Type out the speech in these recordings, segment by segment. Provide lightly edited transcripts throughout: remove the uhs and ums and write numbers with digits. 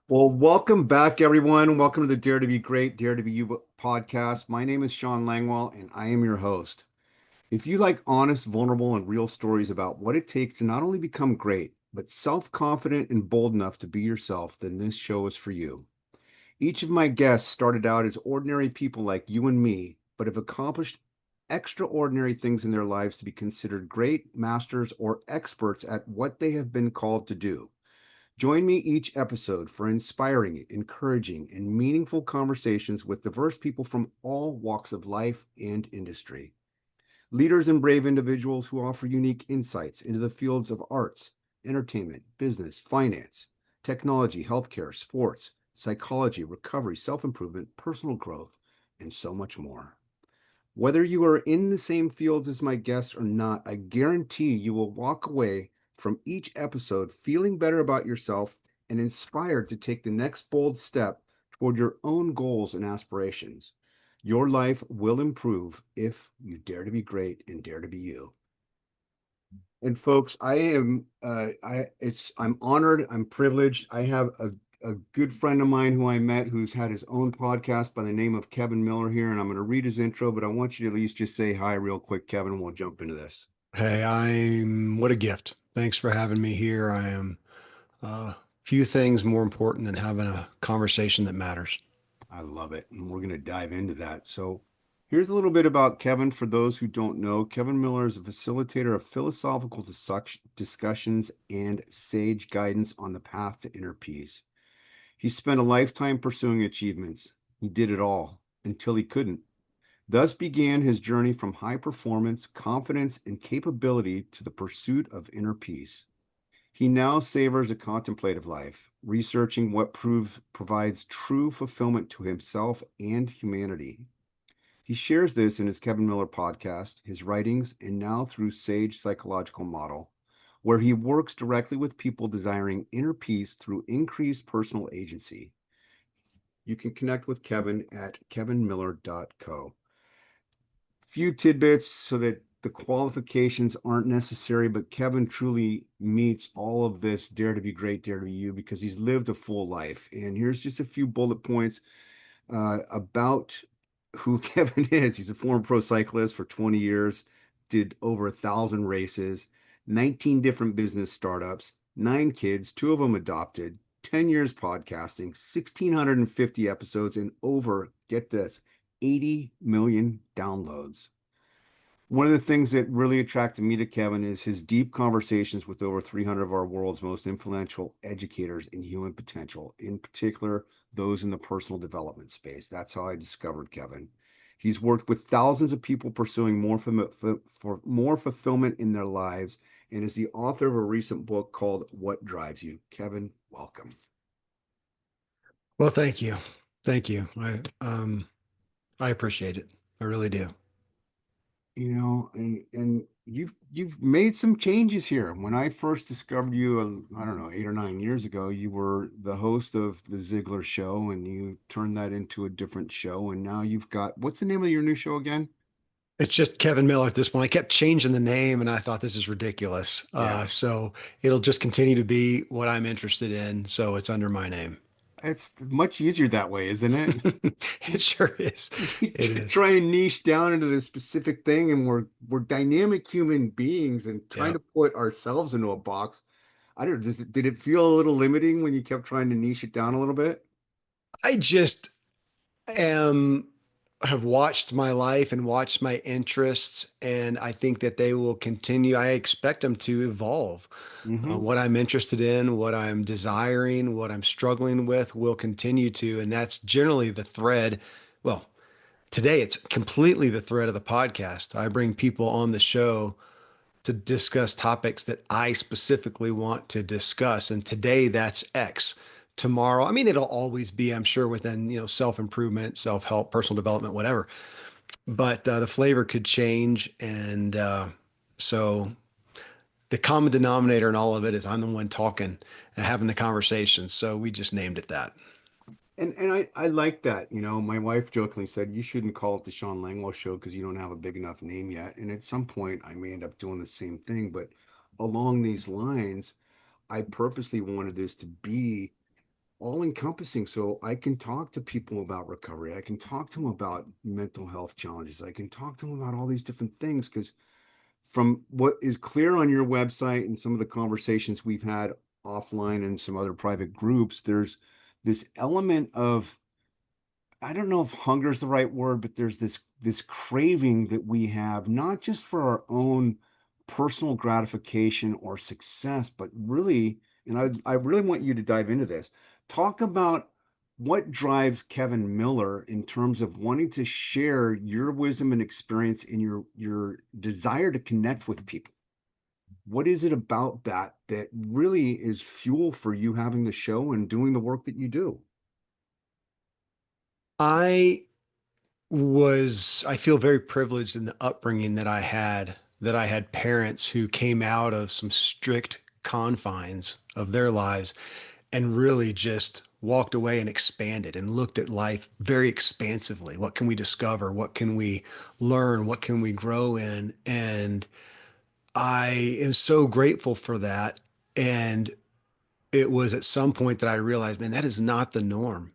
Well, welcome back, everyone. Welcome to the Dare to Be Great, Dare to Be You podcast. My name is Sean Langwell, and I am your host. If you like honest, vulnerable, and real stories about what it takes to not only become great, but self-confident and bold enough to be yourself, then this show is for you. Each of my guests started out as ordinary people like you and me, but have accomplished extraordinary things in their lives to be considered great masters or experts at what they have been called to do. Join me each episode for inspiring, encouraging, and meaningful conversations with diverse people from all walks of life and industry. Leaders and brave individuals who offer unique insights into the fields of arts, entertainment, business, finance, technology, healthcare, sports, psychology, recovery, self improvement, personal growth, and so much more. Whether you are in the same fields as my guests or not, I guarantee you will walk away from each episode feeling better about yourself and inspired to take the next bold step toward your own goals and aspirations. Your life will improve if you dare to be great and dare to be you. And folks, I'm honored, I'm privileged. I have a good friend of mine who I met who's had his own podcast by the name of Kevin Miller here, and I'm going to read his intro, but I want you to at least just say hi real quick, Kevin, and we'll jump into this. Hey, what a gift. Thanks for having me here. I am few things more important than having a conversation that matters. I love it, and we're going to dive into that. So, here's a little bit about Kevin for those who don't know. Kevin Miller is a facilitator of philosophical discussions and sage guidance on the path to inner peace. He spent a lifetime pursuing achievements. He did it all until he couldn't. Thus began his journey from high performance, confidence, and capability to the pursuit of inner peace. He now savors a contemplative life, researching what provides true fulfillment to himself and humanity. He shares this in his Kevin Miller podcast, his writings, and now through Sage Psychological Model, where he works directly with people desiring inner peace through increased personal agency. You can connect with Kevin at kevinmiller.co. Few tidbits so that the qualifications aren't necessary, but Kevin truly meets all of this dare to be great, dare to be you, because he's lived a full life. And here's just a few bullet points about who Kevin is. He's a former pro cyclist for 20 years, did over 1,000 races, 19 different business startups, 9 kids, 2 of them adopted, 10 years podcasting, 1,650 episodes, and over, get this, 80 million downloads. One of the things that really attracted me to Kevin is his deep conversations with over 300 of our world's most influential educators in human potential, in particular, those in the personal development space. That's how I discovered Kevin. He's worked with thousands of people pursuing for more fulfillment in their lives and is the author of a recent book called What Drives You. Kevin, welcome. Well, thank you. Thank you. I appreciate it. I really do. And you've made some changes here. When I first discovered you, I don't know, 8 or 9 years ago, you were the host of the Ziegler Show, and you turned that into a different show. And now you've got, what's the name of your new show again? It's just Kevin Miller at this point. I kept changing the name and I thought this is ridiculous. Yeah, So it'll just continue to be what I'm interested in. So it's under my name. it's much easier that way, isn't it? It sure is. You It is. try and niche down into this specific thing, and we're dynamic human beings, and trying Yeah. to put ourselves into a box. I don't know, did it feel a little limiting when you kept trying to niche it down a little bit? I just am have watched my life and watched my interests, and I think that they will continue. I expect them to evolve. Hmm. What I'm interested in, what I'm desiring, what I'm struggling with will continue to, and that's generally the thread. Well, today it's completely the thread of the podcast. I bring people on the show to discuss topics that I specifically want to discuss. And today that's X. Tomorrow, I mean, it'll always be, I'm sure, within, self-improvement, self-help, personal development, whatever. But the flavor could change. And so the common denominator in all of it is I'm the one talking and having the conversation. So we just named it that. And I like that. My wife jokingly said you shouldn't call it the Sean Langwell show because you don't have a big enough name yet. And at some point I may end up doing the same thing. But along these lines, I purposely wanted this to be all encompassing. So I can talk to people about recovery. I can talk to them about mental health challenges. I can talk to them about all these different things because from what is clear on your website and some of the conversations we've had offline and some other private groups, there's this element of, I don't know if hunger is the right word, but there's this craving that we have, not just for our own personal gratification or success, but really, and I really want you to dive into this. Talk about what drives Kevin Miller in terms of wanting to share your wisdom and experience and your desire to connect with people. What is it about that that really is fuel for you having the show and doing the work that you do? I I feel very privileged in the upbringing that I had parents who came out of some strict confines of their lives and really just walked away and expanded and looked at life very expansively. What can we discover? What can we learn? What can we grow in? And I am so grateful for that. And it was at some point that I realized, man, that is not the norm.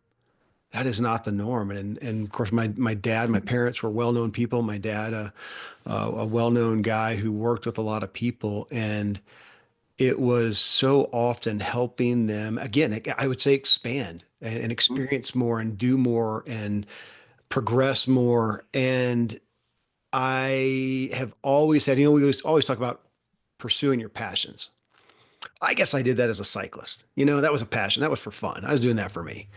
That is not the norm. And of course, my dad, my parents were well-known people. My dad, a well-known guy who worked with a lot of people, and it was so often helping them again. I would say expand and Mhm. experience more and do more and progress more. And I have always said, we always talk about pursuing your passions. I guess I did that as a cyclist. That was a passion. That was for fun. I was doing that for me.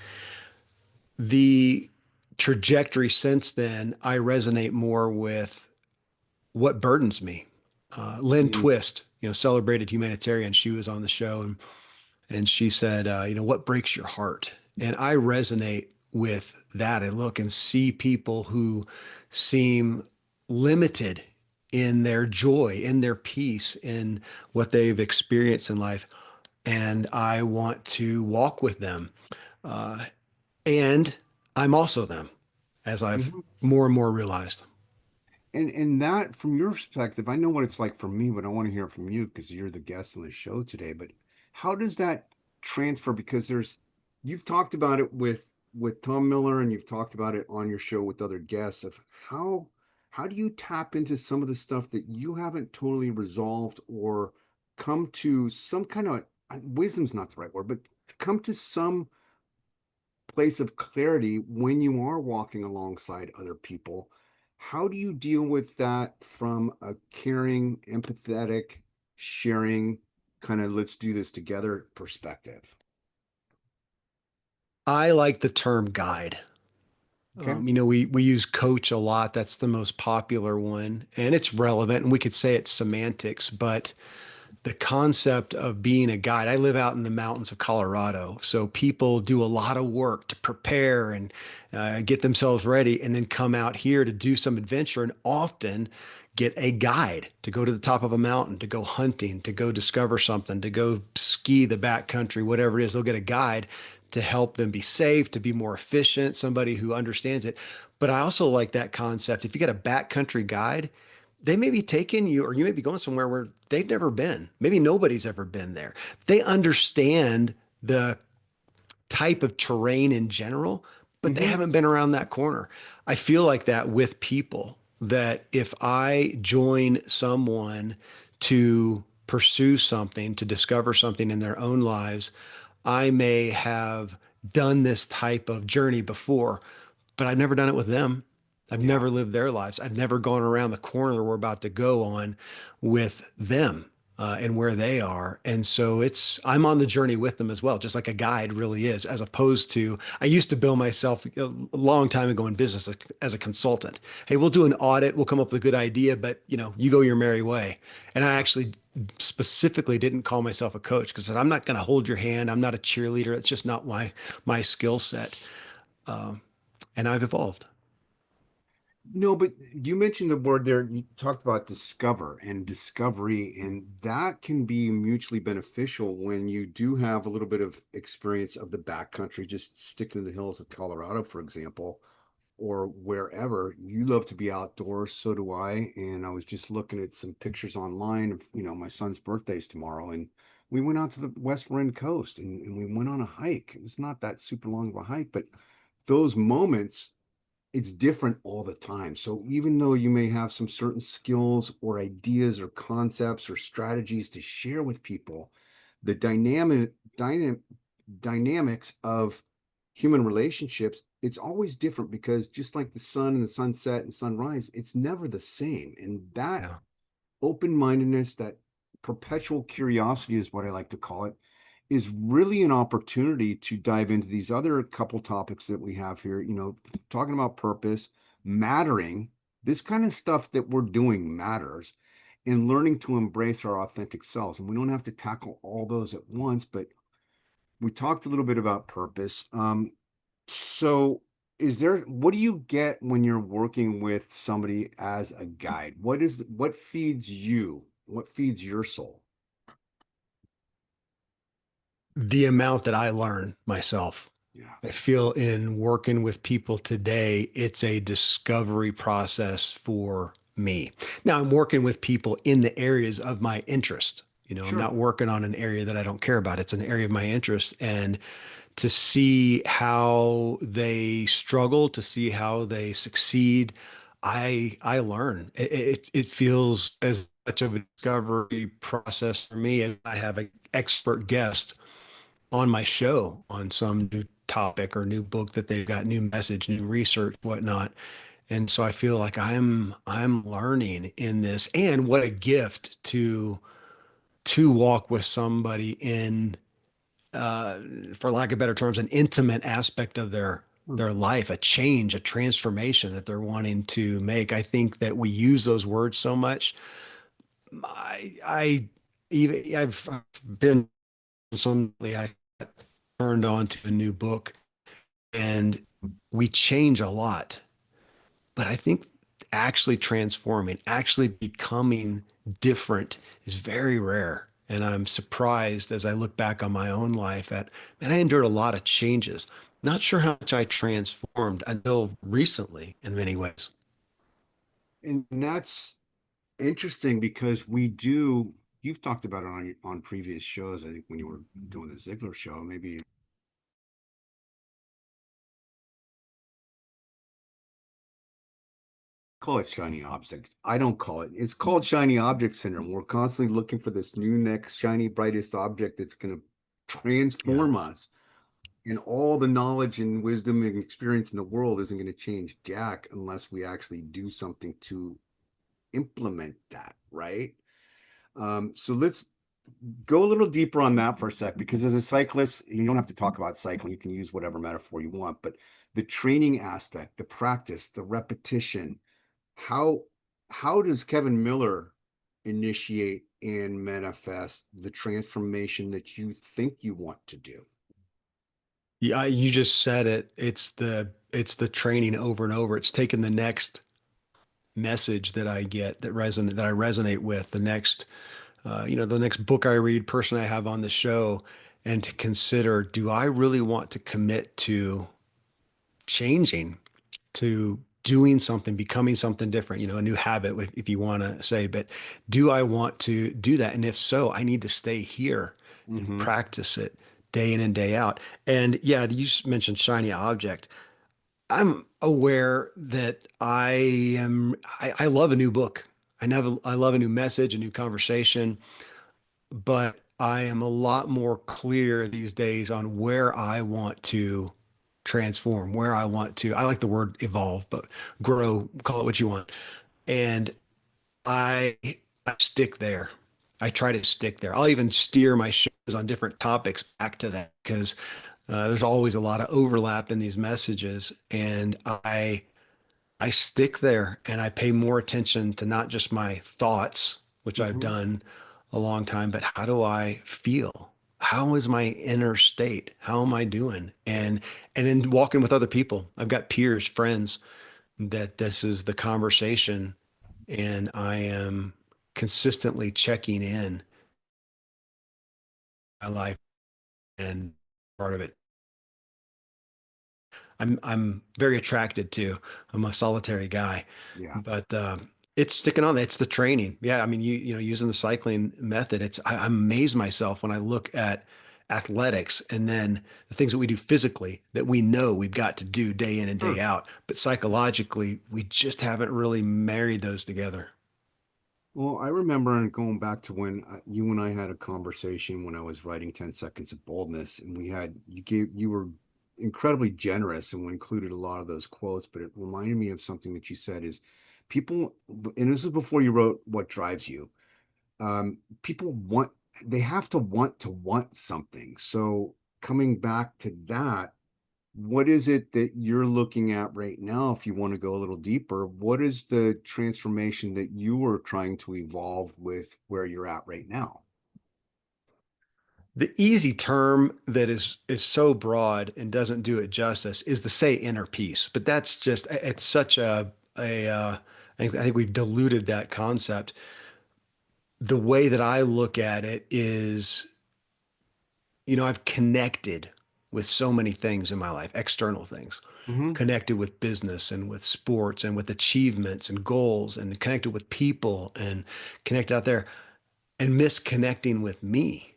The trajectory since then, I resonate more with what burdens me. Lynn Mhm. Twist, celebrated humanitarian, she was on the show and she said, what breaks your heart? And I resonate with that. I look and see people who seem limited in their joy, in their peace, in what they've experienced in life. And I want to walk with them. Uh, and I'm also them, as I've Mhm. more and more realized. And that from your perspective, I know what it's like for me, but I want to hear it from you because you're the guest on the show today. But how does that transfer? Because you've talked about it with Tom Miller and you've talked about it on your show with other guests of how do you tap into some of the stuff that you haven't totally resolved or come to some kind of wisdom's not the right word, but come to some place of clarity when you are walking alongside other people. How do you deal with that from a caring, empathetic, sharing, kind of let's do this together perspective? I like the term guide. Okay. We use coach a lot. That's the most popular one, and it's relevant. And we could say it's semantics, but the concept of being a guide. I live out in the mountains of Colorado, so people do a lot of work to prepare and get themselves ready, and then come out here to do some adventure, and often get a guide to go to the top of a mountain, to go hunting, to go discover something, to go ski the backcountry, whatever it is. They'll get a guide to help them be safe, to be more efficient, somebody who understands it. But I also like that concept. If you get a backcountry guide, they may be taking you, or you may be going somewhere where they've never been. Maybe nobody's ever been there. They understand the type of terrain in general, but they Mm-hmm. haven't been around that corner. I feel like that with people, that if I join someone to pursue something, to discover something in their own lives, I may have done this type of journey before, but I've never done it with them. I've Yeah. never lived their lives. I've never gone around the corner we're about to go on with them and where they are. And so I'm on the journey with them as well, just like a guide really is, as opposed to, I used to bill myself a long time ago in business as a consultant. Hey, we'll do an audit. We'll come up with a good idea, but you go your merry way. And I actually specifically didn't call myself a coach because I'm not going to hold your hand. I'm not a cheerleader. It's just not my skill set. Um, and I've evolved. No, but you mentioned the word there. You talked about discover and discovery, and that can be mutually beneficial when you do have a little bit of experience of the backcountry, just sticking in the hills of Colorado, for example, or wherever. You love to be outdoors, so do I. And I was just looking at some pictures online of, my son's birthday's tomorrow, and we went out to the Western coast and we went on a hike. It's not that super long of a hike, but those moments, it's different all the time. So even though you may have some certain skills or ideas or concepts or strategies to share with people, the dynamics of human relationships, it's always different because just like the sun and the sunset and sunrise, it's never the same. And that Yeah. open-mindedness, that perpetual curiosity is what I like to call it, is really an opportunity to dive into these other couple topics that we have here, talking about purpose, mattering, this kind of stuff that we're doing matters, and learning to embrace our authentic selves. And we don't have to tackle all those at once, but we talked a little bit about purpose. So what do you get when you're working with somebody as a guide? What feeds you? What feeds your soul? The amount that I learn myself. Yeah, I feel in working with people today, it's a discovery process for me. Now I'm working with people in the areas of my interest. I'm sure. not working on an area that I don't care about. It's an area of my interest. And to see how they struggle, to see how they succeed, I learn. It feels as much of a discovery process for me as I have an expert guest on my show on some new topic or new book that they've got new message, new research, whatnot. And so I feel like I'm learning in this, and what a gift to walk with somebody in, uh, for lack of better terms, an intimate aspect of their life, a change, a transformation that they're wanting to make. I think that we use those words so much. I even I've been somebody I turned on to a new book, and we change a lot. But I think actually transforming, actually becoming different is very rare. And I'm surprised as I look back on my own life at, man, I endured a lot of changes. Not sure how much I transformed until recently in many ways. And that's interesting because you've talked about it on previous shows. I think when you were doing the Ziegler show, maybe call it shiny object. I don't call it. It's called shiny object syndrome. We're constantly looking for this new next shiny, brightest object that's going to Yeah. transform us. And all the knowledge and wisdom and experience in the world isn't going to change jack unless we actually do something to implement that, right? So let's go a little deeper on that for a sec, because as a cyclist, you don't have to talk about cycling. You can use whatever metaphor you want, but the training aspect, the practice, the repetition, how how does Kevin Miller initiate and manifest the transformation that you think you want to do? Yeah, you just said it. It's the training over and over. It's taking the next message that I get that I resonate with, the next the next book I read, person I have on the show, and to consider, do I really want to commit to changing, to doing something, becoming something different, a new habit, if you want to say, but do I want to do that? And if so, I need to stay here and Mm-hmm. practice it day in and day out. And yeah, you mentioned shiny object. I'm aware that I love a new book. I love a new message, a new conversation, but I am a lot more clear these days on where I want to transform, where I want to, I like the word evolve, but grow, call it what you want. And I, I stick there. I try to stick there. I'll even steer my shows on different topics back to that because there's always a lot of overlap in these messages. And I stick there and I pay more attention to not just my thoughts, which I've Mm-hmm. done a long time, but how do I feel? How is my inner state? How am I doing? And then walking with other people. I've got peers, friends that this is the conversation, and I am consistently checking in my life and part of it. I'm very attracted to. I'm a solitary guy, Yeah. but It's sticking on. It's the training. Yeah, I mean, using the cycling method, I amaze myself when I look at athletics and then the things that we do physically that we know we've got to do day in and day Sure. out, but psychologically, we just haven't really married those together. Well, I remember and going back to when you and I had a conversation when I was writing 10 Seconds of Boldness, and you were incredibly generous and we included a lot of those quotes, but it reminded me of something that you said is people, and this is before you wrote What Drives You. People want, they have to want something. So coming back to that, what is it that you're looking at right now? If you want to go a little deeper, what is the transformation that you are trying to evolve with where you're at right now? The easy term that is so broad and doesn't do it justice is to say inner peace, but that's just it's such a I think we've diluted that concept. The way that I look at it is, I've connected with so many things in my life, external things, Hmm. connected with business and with sports and with achievements and goals and connected with people and connected out there and misconnecting with me.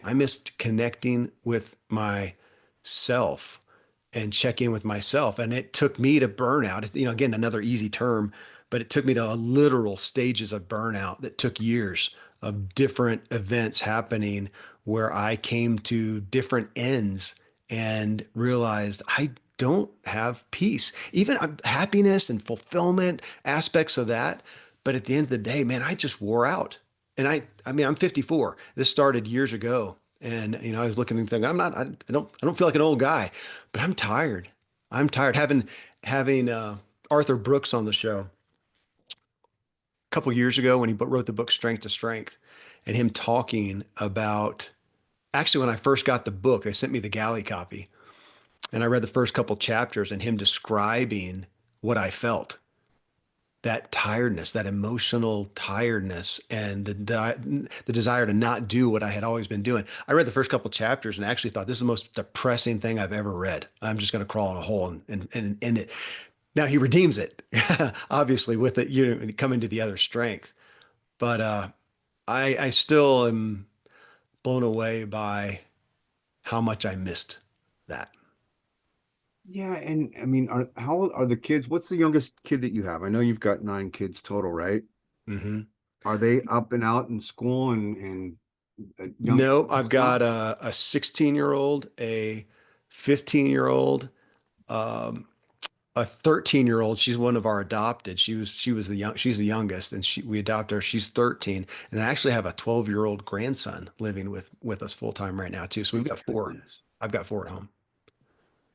I missed connecting with myself and check in with myself. And it took me to burnout. Again, another easy term, but it took me to literal stages of burnout that took years of different events happening where I came to different ends and realized I don't have peace, even happiness and fulfillment aspects of that. But at the end of the day, man, I just wore out. And I mean, I'm 54. This started years ago. And, I was looking and thinking, I don't feel like an old guy, but I'm tired. I'm tired. Having Arthur Brooks on the show a couple years ago when he wrote the book Strength to Strength, and him talking about actually when I first got the book, they sent me the galley copy, and I read the first couple chapters, and him describing what I felt, that tiredness, that emotional tiredness, and the desire to not do what I had always been doing. I read the first couple chapters and actually thought this is the most depressing thing I've ever read. I'm just going to crawl in a hole and end it. Now he redeems it, obviously, with it, coming to the other strength. But I still am blown away by how much I missed that. Yeah, and I mean, how old are the kids? What's the youngest kid that you have? I know you've got nine kids total, right? Hmm. Are they up and out in school and young No, I've adults got now? a 16-year-old, a 15-year-old, um, a 13-year-old. She's one of our adopted. She's the youngest, and we adopted her. She's 13, and I actually have a 12-year-old grandson living with us full time right now too. So we've got four. Goodness. I've got four at home.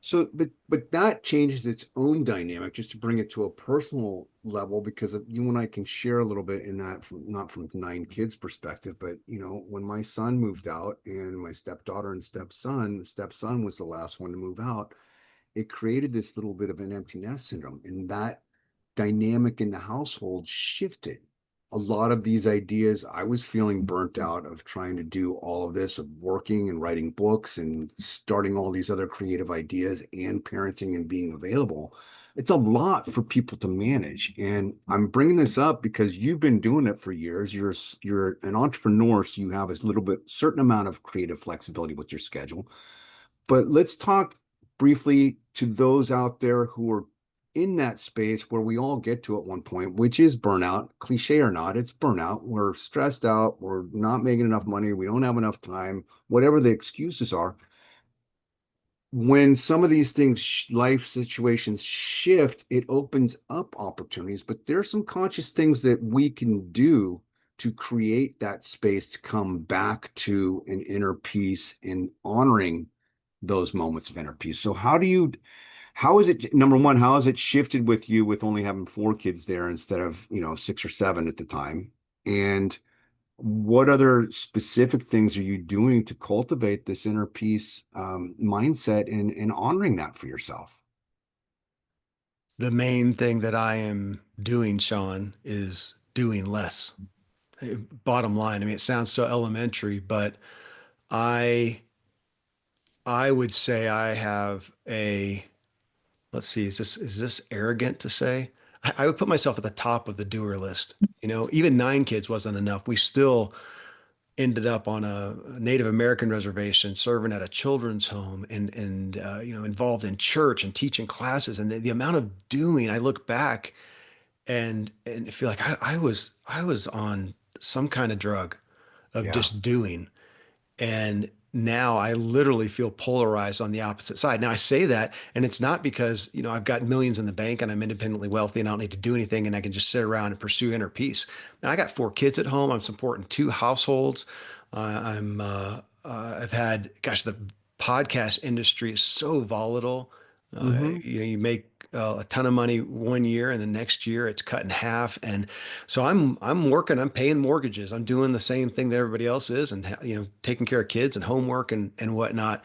So, but that changes its own dynamic just to bring it to a personal level because you and I can share a little bit in that from not from nine kids perspective, but when my son moved out and my stepdaughter and stepson, the stepson was the last one to move out, it created this little bit of an empty nest syndrome, and that dynamic in the household shifted. A lot of these ideas, I was feeling burnt out of trying to do all of this, of working and writing books and starting all these other creative ideas and parenting and being available. It's a lot for people to manage. And I'm bringing this up because you've been doing it for years. You're an entrepreneur, so you have a little bit certain amount of creative flexibility with your schedule. But let's talk briefly to those out there who are in that space where we all get to at one point, which is burnout, cliche or not, it's burnout. We're stressed out, we're not making enough money, we don't have enough time, whatever the excuses are. When some of these things, life situations shift, it opens up opportunities, but there's some conscious things that we can do to create that space to come back to an inner peace and honoring those moments of inner peace. So how is it, number one, how has it shifted with you with only having four kids there instead of, six or seven at the time? And what other specific things are you doing to cultivate this inner peace mindset and honoring that for yourself? The main thing that I am doing, Sean, is doing less. Bottom line, I mean, it sounds so elementary, but I I would say I have let's see, is this arrogant to say? I would put myself at the top of the doer list. You know, even 9 kids wasn't enough. We still ended up on a Native American reservation, serving at a children's home, and you know, involved in church and teaching classes. And the amount of doing, I look back and feel like I was on some kind of drug of Yeah. just doing. And now I literally feel polarized on the opposite side. Now I say that, and it's not because, you know, I've got millions in the bank and I'm independently wealthy and I don't need to do anything and I can just sit around and pursue inner peace. Now I got 4 kids at home. I'm supporting 2 households. I've had, gosh, the podcast industry is so volatile. Hmm. You know, you make a ton of money one year and the next year it's cut in half. And so I'm working, I'm paying mortgages, I'm doing the same thing that everybody else is, and you know, taking care of kids and homework and whatnot.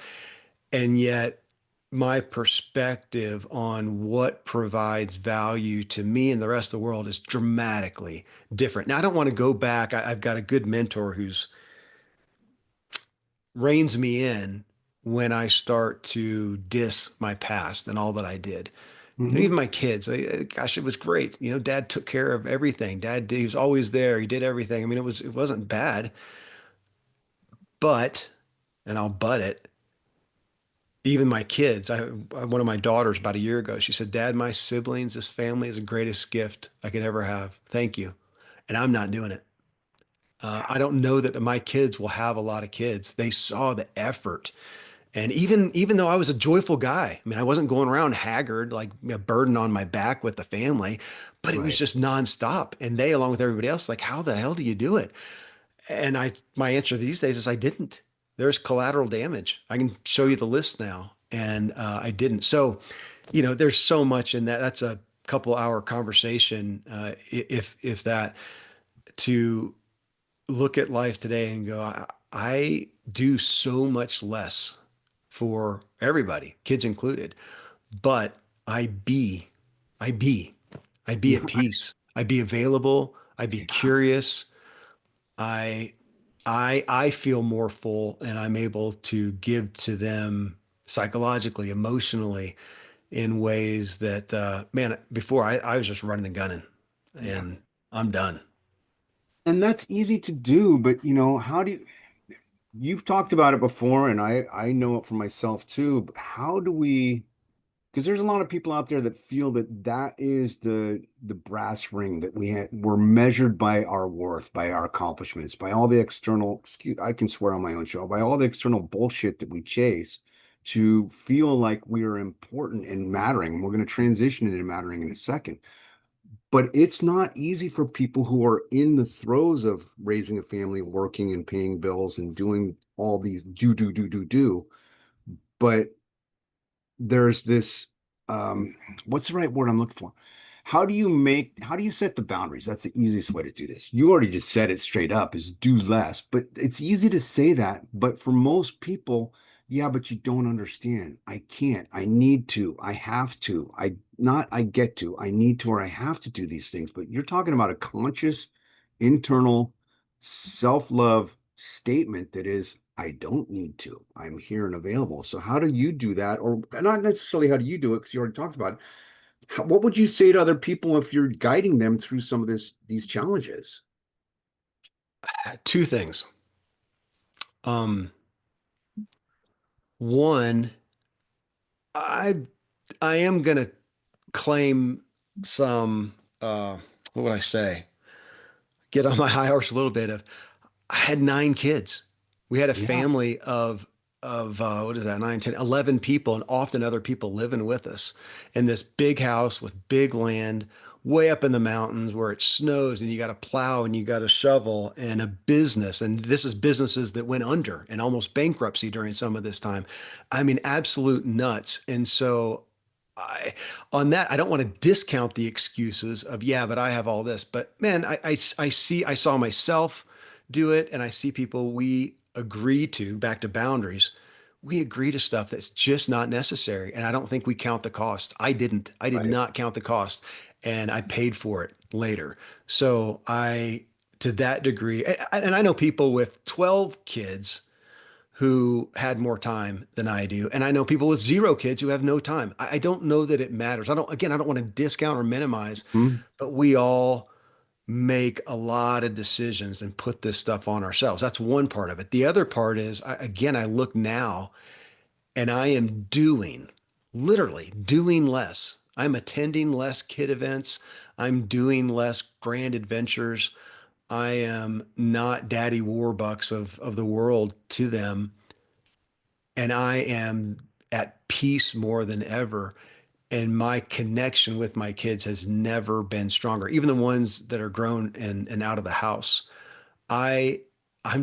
And yet my perspective on what provides value to me and the rest of the world is dramatically different. Now I don't want to go back. I've got a good mentor who's reins me in when I start to diss my past and all that I did. You know, Hmm. even my kids, gosh, it was great. You know, dad took care of everything. He was always there. He did everything. I mean, it wasn't bad, but, and I'll butt it. Even my kids, one of my daughters about a year ago, she said, Dad, my siblings, this family is the greatest gift I could ever have. Thank you. And I'm not doing it. I don't know that my kids will have a lot of kids. They saw the effort. And even though I was a joyful guy, I mean, I wasn't going around haggard, like a burden on my back with the family, but it was Right. just nonstop. And they, along with everybody else, like, how the hell do you do it? And my answer these days is I didn't. There's collateral damage. I can show you the list now, and I didn't. So, you know, there's so much in that. That's a couple hour conversation, if that, to look at life today and go, I do so much less for everybody, kids included. But I be, I be, I be at peace. I be available. I be Yeah. curious. I, I feel more full, and I'm able to give to them psychologically, emotionally, in ways that, man, before I was just running and gunning, Yeah. and I'm done. And that's easy to do, but how do you've talked about it before, and I know it for myself too, but how do we, because there's a lot of people out there that feel that that is the brass ring that we're measured by our worth, by our accomplishments, by all the external, excuse, I can swear on my own show, by all the external bullshit that we chase to feel like we are important and mattering. We're going to transition into mattering in a second. But it's not easy for people who are in the throes of raising a family, working and paying bills and doing all these do. But there's this what's the right word I'm looking for? How do you set the boundaries? That's the easiest way to do this. You already just said it straight up is do less, but it's easy to say that. But for most people, yeah, but you don't understand. I can't. I need to. I have to. I get to. I need to, or I have to do these things. But you're talking about a conscious, internal self-love statement that is, I don't need to. I'm here and available. So how do you do that? Or not necessarily how do you do it, because you already talked about it. What would you say to other people if you're guiding them through some of these challenges? 2 things. Um, One, I I am gonna claim some what would I say? Get on my high horse a little bit of I had 9 kids. We had a Yeah. family of what is that, 9, 10, 11 people, and often other people living with us in this big house with big land way up in the mountains where it snows and you got to plow and you got to shovel, and a business. And this is businesses that went under and almost bankruptcy during some of this time. I mean, absolute nuts. And so I, on that, I don't want to discount the excuses of, yeah, but I have all this. But man, I saw myself do it, and I see people we agree to, back to boundaries. We agree to stuff that's just not necessary. And I don't think we count the cost. I didn't. I did Right. not count the cost, and I paid for it later. So to that degree, and I know people with 12 kids who had more time than I do. And I know people with zero kids who have no time. I don't know that it matters. I don't want to discount or minimize, Hmm? but we all make a lot of decisions and put this stuff on ourselves. That's one part of it. The other part is, I look now and I am literally doing less. I'm attending less kid events. I'm doing less grand adventures. I am not daddy warbucks of the world to them. And I am at peace more than ever. And my connection with my kids has never been stronger, even the ones that are grown and out of the house. I I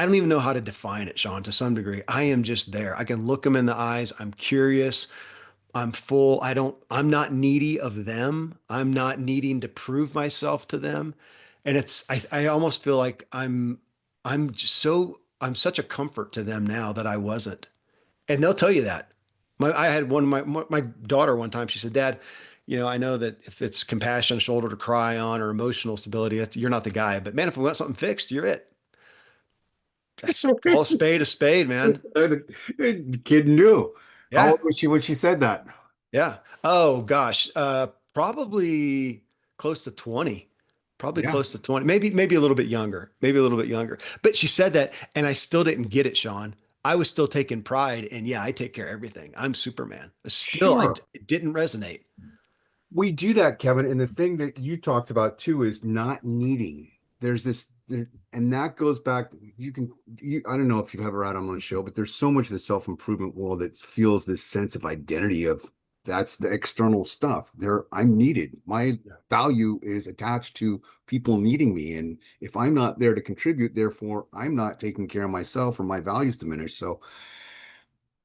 don't even know how to define it, Sean, to some degree. I am just there. I can look them in the eyes. I'm curious. I'm full. I'm not needy of them. I'm not needing to prove myself to them. And I almost feel like I'm such a comfort to them now that I wasn't. And they'll tell you that. I had my daughter one time. She said, "Dad, I know that if it's compassion, a shoulder to cry on, or emotional stability, you're not the guy. But man, if we want something fixed, you're it. That's call a spade, man. The kid knew. How Yeah, old was she when she said that? yeah. Oh gosh, probably close to 20. Probably Yeah, close to 20. Maybe a little bit younger. Maybe a little bit younger. But she said that, and I still didn't get it, Sean. I was still taking pride, and yeah, I take care of everything. I'm Superman. Still, sure. it didn't resonate. We do that, Kevin. And the thing that you talked about too is not needing. There's and that goes back. I don't know if you've ever had them on a show, but there's so much of the self-improvement world that feels this sense of identity of that's the external stuff. I'm needed. My Yeah. value is attached to people needing me. And if I'm not there to contribute, therefore I'm not taking care of myself or my values diminish. So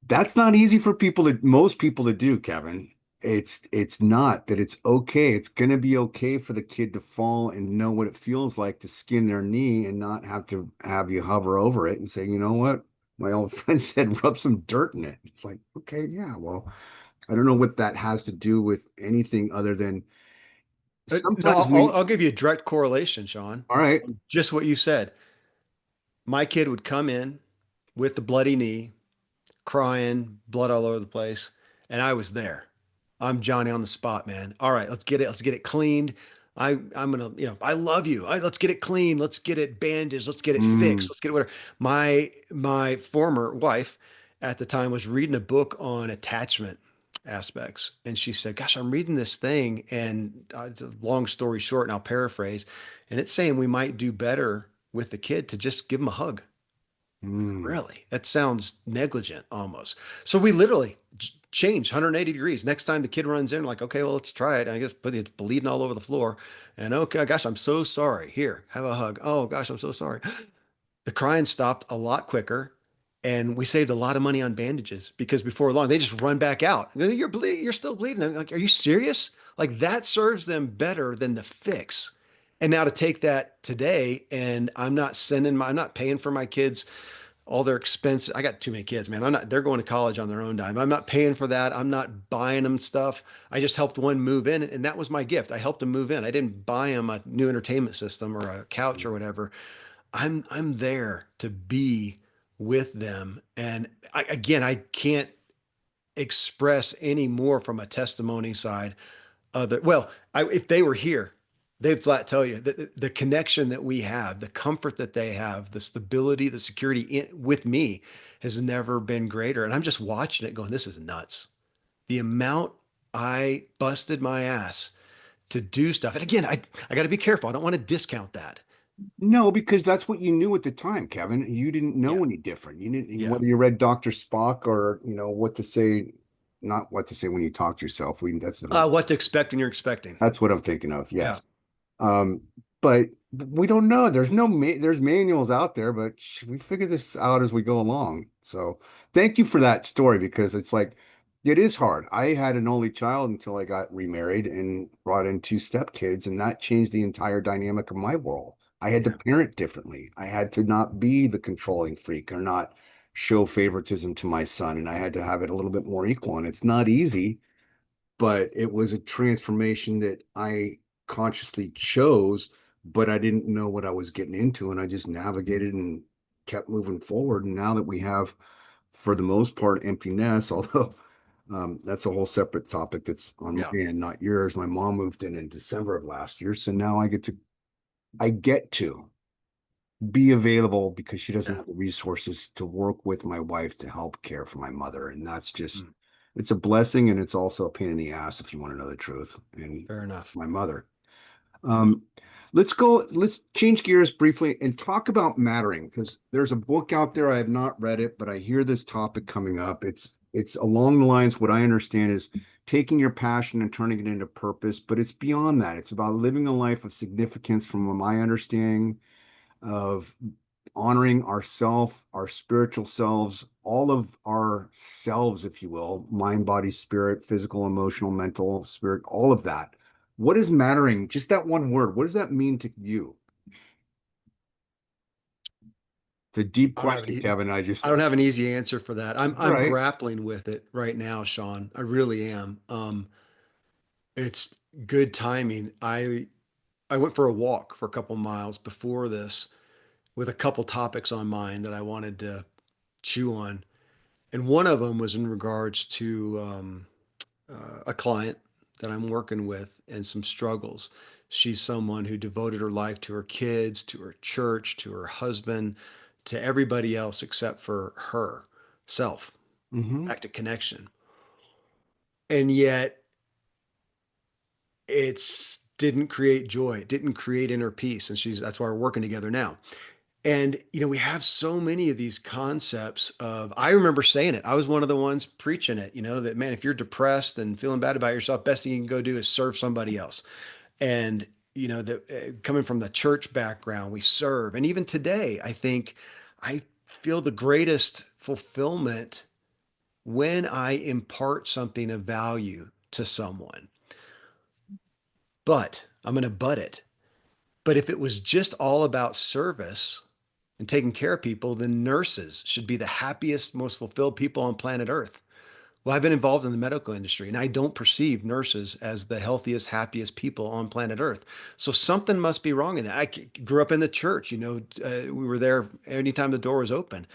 that's not easy for most people to do, Kevin. It's not that it's okay. It's gonna be okay for the kid to fall and know what it feels like to skin their knee and not have to have you hover over it and say, you know what? My old friend said, rub some dirt in it. It's like, okay, yeah, well, I don't know what that has to do with anything other than No, sometimes we, I'll give you a direct correlation, Sean. all right, Just what you said. My kid would come in with the bloody knee, crying, blood all over the place, and I was there. I'm Johnny on the spot, man. All right, let's get it. Let's get it cleaned. I'm gonna, I love you. Let's get it clean. Let's get it bandaged. Let's get it mm, fixed. Let's get it whatever. My former wife at the time was reading a book on attachment aspects, and she said, "Gosh, I'm reading this thing, and long story short, and I'll paraphrase, and it's saying we might do better with the kid to just give him a hug." mm, Really? That sounds negligent almost. So we literally change 180 degrees. Next time the kid runs in, like, okay, well, let's try it. I guess, but it's bleeding all over the floor. And okay, gosh, I'm so sorry. Here, have a hug. Oh, gosh, I'm so sorry. The crying stopped a lot quicker. And we saved a lot of money on bandages because before long, they just run back out. You're still bleeding. I'm like, are you serious? Like that serves them better than the fix. And now to take that today, and I'm not paying for my kids all their expenses. I got too many kids, man. They're going to college on their own dime. I'm not paying for that. I'm not buying them stuff. I just helped one move in, and that was my gift. I helped him move in. I didn't buy him a new entertainment system or a couch or whatever. I'm there to be with them. And I can't express any more from a testimony side if they were here, they'd flat tell you that the connection that we have, the comfort that they have, the stability, the security with me has never been greater. And I'm just watching it going, this is nuts. The amount I busted my ass to do stuff. And again, I got to be careful. I don't want to discount that. no, because that's what you knew at the time, Kevin. You didn't Yeah. know any different. You didn't, Yeah. whether you read Dr. Spock or, what to say, not what to say when you talk to yourself. What to expect and you're expecting. That's what I'm thinking of. Yeah. Yes. Um, but we don't know. There's manuals out there, but we figure this out as we go along. So thank you for that story because it's like it is hard. I had an only child until I got remarried and brought in two stepkids, and that changed the entire dynamic of my world. I had to Yeah. parent differently. I had to not be the controlling freak or not show favoritism to my son, and I had to have it a little bit more equal. And it's not easy, but it was a transformation that I consciously chose, but I didn't know what I was getting into, and I just navigated and kept moving forward. And now that we have, for the most part, empty nests, although that's a whole separate topic that's on my Yeah. end, not yours. My mom moved in December of last year, so now I get to be available because she doesn't Yeah. have the resources to work with my wife to help care for my mother. And that's just, Mm, it's a blessing and it's also a pain in the ass if you want to know the truth. And fair enough. my mother. Um, let's change gears briefly and talk about mattering because there's a book out there. I have not read it, but I hear this topic coming up. It's along the lines, what I understand is taking your passion and turning it into purpose, but it's beyond that. It's about living a life of significance from my understanding of honoring ourself, our spiritual selves, all of our selves, if you will, mind, body, spirit, physical, emotional, mental, spirit, all of that. What is mattering? Just that one word. What does that mean to you? It's a deep I don't have question, any, Kevin. I don't have an easy answer for that. All I'm right. grappling with it right now, Sean. I really am. It's good timing. I went for a walk for a couple miles before this with a couple topics on mind that I wanted to chew on. And one of them was in regards to a client that I'm working with and some struggles. She's someone who devoted her life to her kids, to her church, to her husband, to everybody else except for herself, Mm-hmm. back to connection. And yet it's didn't create joy, it didn't create inner peace. And that's why we're working together now. And, we have so many of these concepts of, I remember saying it. I was one of the ones preaching it, that man, if you're depressed and feeling bad about yourself, best thing you can go do is serve somebody else. And, coming from the church background, we serve. And even today, I think I feel the greatest fulfillment when I impart something of value to someone. But I'm going to butt it. But if it was just all about service and taking care of people, then nurses should be the happiest, most fulfilled people on planet Earth. Well, I've been involved in the medical industry and I don't perceive nurses as the healthiest, happiest people on planet Earth. So something must be wrong in that. I grew up in the church, we were there anytime the door was open.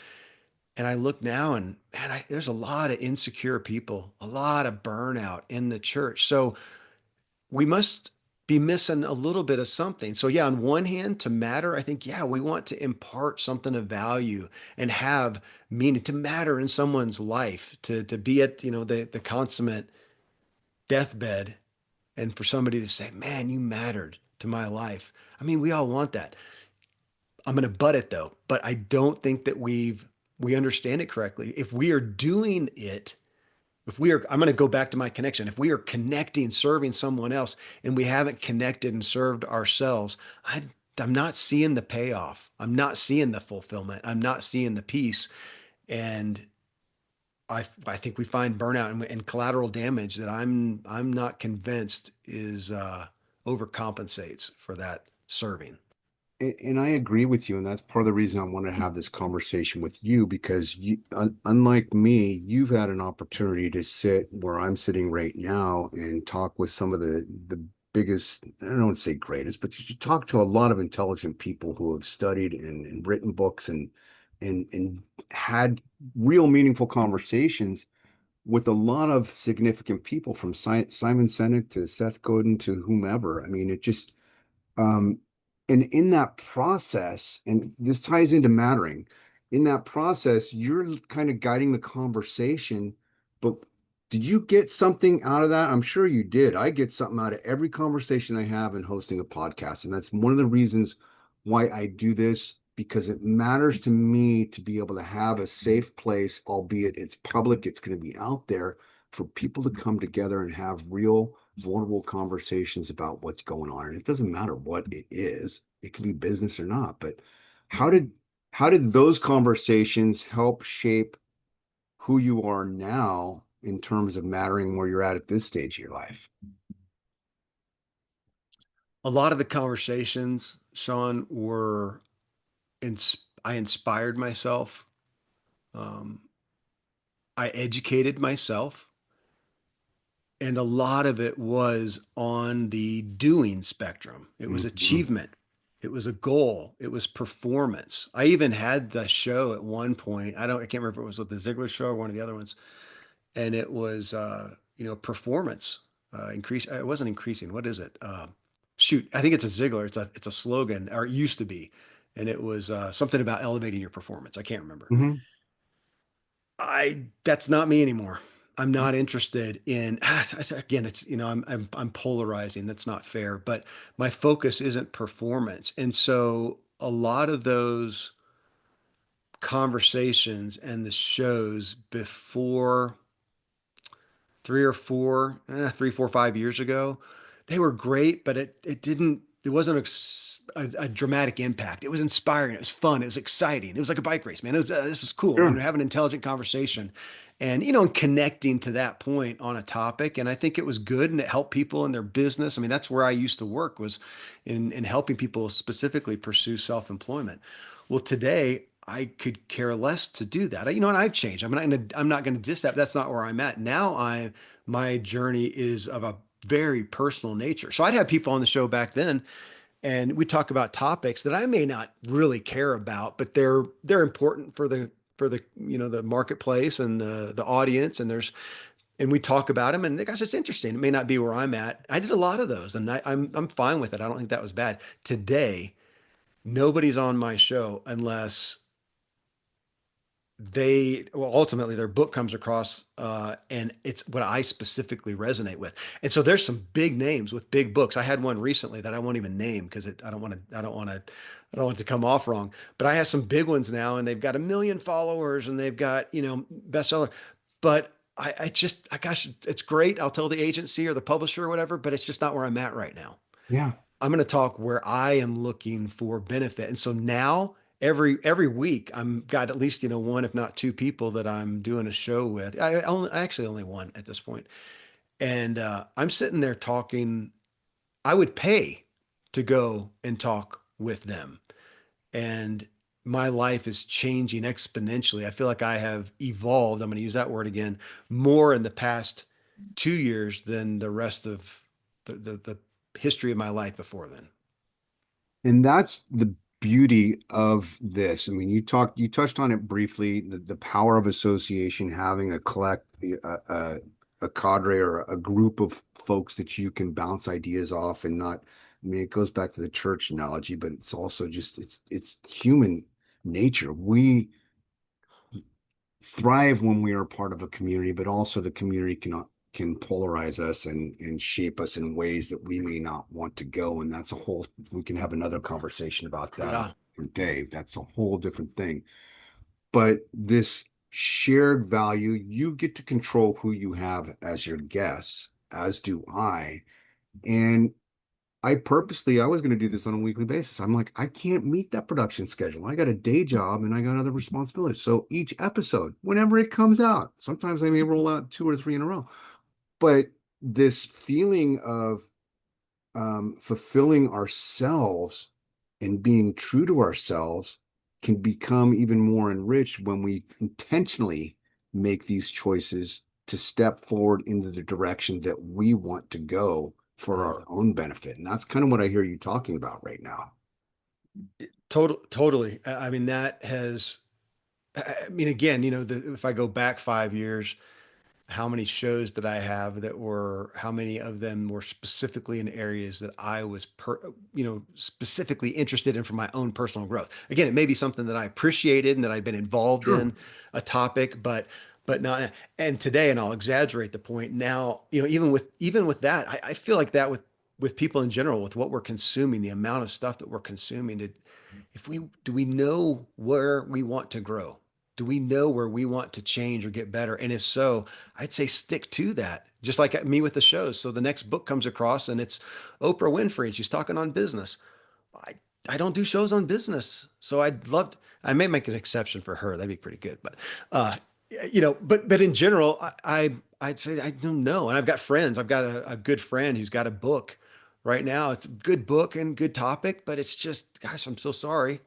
And I look now and man, there's a lot of insecure people, a lot of burnout in the church. So we must be missing a little bit of something. So yeah, on one hand, to matter, I think, yeah, we want to impart something of value and have meaning to matter in someone's life, to be at, the consummate deathbed and for somebody to say, man, you mattered to my life. I mean, we all want that. I'm going to butt it though, but I don't think that we understand it correctly. If we are doing it, if we are, I'm going to go back to my connection. If we are connecting, serving someone else, and we haven't connected and served ourselves, I'm not seeing the payoff. I'm not seeing the fulfillment. I'm not seeing the peace. And I think we find burnout and collateral damage that I'm not convinced is overcompensates for that serving. And I agree with you, and that's part of the reason I want to have this conversation with you because unlike me, you've had an opportunity to sit where I'm sitting right now and talk with some of the biggest, I don't want to say greatest, but you talk to a lot of intelligent people who have studied and written books and had real meaningful conversations with a lot of significant people from Simon Sinek to Seth Godin to whomever. I mean, it just um, and in that process, and this ties into mattering, in that process, you're kind of guiding the conversation. But did you get something out of that? I'm sure you did. I get something out of every conversation I have in hosting a podcast. And that's one of the reasons why I do this, because it matters to me to be able to have a safe place, albeit it's public, it's going to be out there for people to come together and have real vulnerable conversations about what's going on. And it doesn't matter what it is. It can be business or not. But how did how did those conversations help shape who you are now in terms of mattering where you're at this stage of your life? A lot of the conversations, Sean, I inspired myself. Um, I educated myself. And a lot of it was on the doing spectrum. It was Mhm. achievement. It was a goal. It was performance. I even had the show at one point. I can't remember if it was with the Ziegler show or one of the other ones. And it was, performance, increase. It wasn't increasing. What is it? Shoot, I think it's a Ziegler. It's a slogan, or it used to be. And it was, something about elevating your performance. I can't remember. Mhm. That's not me anymore. I'm not interested in again, it's I'm polarizing. That's not fair, but my focus isn't performance. And so a lot of those conversations and the shows before 3, 4, 5 years ago, they were great, but it wasn't a dramatic impact. It was inspiring. It was fun. It was exciting. It was like a bike race, man. This is cool. Sure. Have an intelligent conversation and connecting to that point on a topic. And I think it was good and it helped people in their business. I mean, that's where I used to work, was in helping people specifically pursue self-employment. Well, today I could care less to do that. And I've changed. I'm not gonna diss that. But that's not where I'm at now. My journey is of a very personal nature. So I'd have people on the show back then, and we talk about topics that I may not really care about, but they're important for the marketplace and the audience. And we talk about them, and gosh, it's interesting. It may not be where I'm at. I did a lot of those, and I'm fine with it. I don't think that was bad. Today, nobody's on my show unless ultimately their book comes across, and it's what I specifically resonate with. And so there's some big names with big books. I had one recently that I won't even name because I don't want it to come off wrong. But I have some big ones now, and they've got 1 million followers, and they've got bestseller. But gosh, it's great. I'll tell the agency or the publisher or whatever, but it's just not where I'm at right now. Yeah. I'm going to talk where I am looking for benefit. And so now every week I'm got at least, one, if not two people that I'm doing a show with. I actually only one at this point. And I'm sitting there talking. I would pay to go and talk with them. And my life is changing exponentially. I feel like I have evolved. I'm going to use that word again, more in the past 2 years than the rest of the history of my life before then. And that's the beauty of this. I mean, you touched on it briefly, the power of association, having a cadre or a group of folks that you can bounce ideas off and not, I mean, it goes back to the church analogy, but it's also just, it's human nature. We thrive when we are part of a community, but also the community can polarize us and shape us in ways that we may not want to go. And that's a whole, we can have another conversation about that Yeah. for Dave. That's a whole different thing. But this shared value, you get to control who you have as your guests, as do I. And I was going to do this on a weekly basis. I'm like, I can't meet that production schedule. I got a day job and I got other responsibilities. So each episode, whenever it comes out, sometimes I may roll out two or three in a row. But this feeling of fulfilling ourselves and being true to ourselves can become even more enriched when we intentionally make these choices to step forward into the direction that we want to go for our Yeah. own benefit. And that's kind of what I hear you talking about right now. Totally. I mean, I mean, again, if I go back 5 years, how many shows did I have how many of them were specifically in areas that I was, specifically interested in for my own personal growth? Again, it may be something that I appreciated and that I'd been involved Sure. in a topic, but not. And today, and I'll exaggerate the point now, even with that, I feel like that with people in general, with what we're consuming, the amount of stuff that we're consuming, do we know where we want to grow? Do we know where we want to change or get better? And if so, I'd say stick to that, just like me with the shows. So the next book comes across and it's Oprah Winfrey and she's talking on business. I, I don't do shows on business. So I may make an exception for her. That'd be pretty good. Uh, but in general, I'd say I don't know. And I've got friends. I've got a good friend who's got a book right now. It's a good book and good topic, but it's just, gosh, I'm so sorry,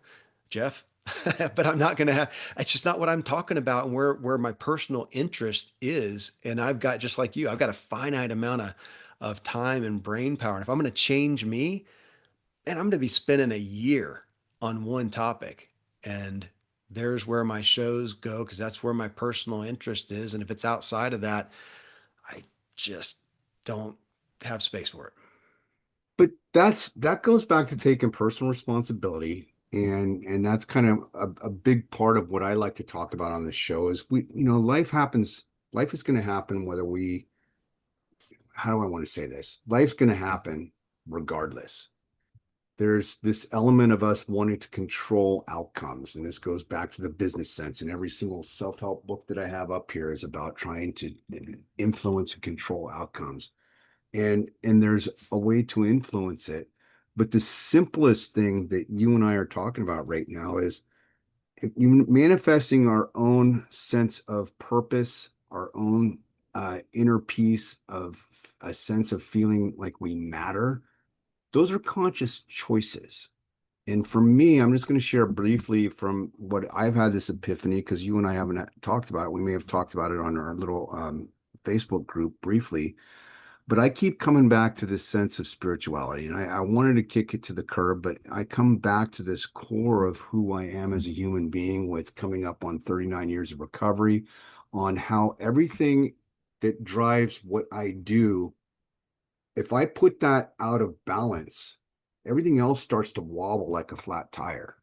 Jeff. But I'm not going to have, it's just not what I'm talking about and where my personal interest is. And I've got, just like you, I've got a finite amount of time and brain power. And if I'm going to change me, and I'm going to be spending a year on one topic. And there's where my shows go because that's where my personal interest is. And if it's outside of that, I just don't have space for it. But that goes back to taking personal responsibility. And that's kind of a big part of what I like to talk about on this show is life happens, life is going to happen whether we, how do I want to say this? Life's going to happen regardless. There's this element of us wanting to control outcomes. And this goes back to the business sense. And every single self-help book that I have up here is about trying to influence and control outcomes. And there's a way to influence it. But the simplest thing that you and I are talking about right now is manifesting our own sense of purpose, our own inner peace of a sense of feeling like we matter. Those are conscious choices. And for me, I'm just going to share briefly from what I've had this epiphany because you and I haven't talked about it. We may have talked about it on our little Facebook group briefly, but I keep coming back to this sense of spirituality. And I wanted to kick it to the curb, but I come back to this core of who I am as a human being with coming up on 39 years of recovery, on how everything that drives what I do, if I put that out of balance, everything else starts to wobble like a flat tire.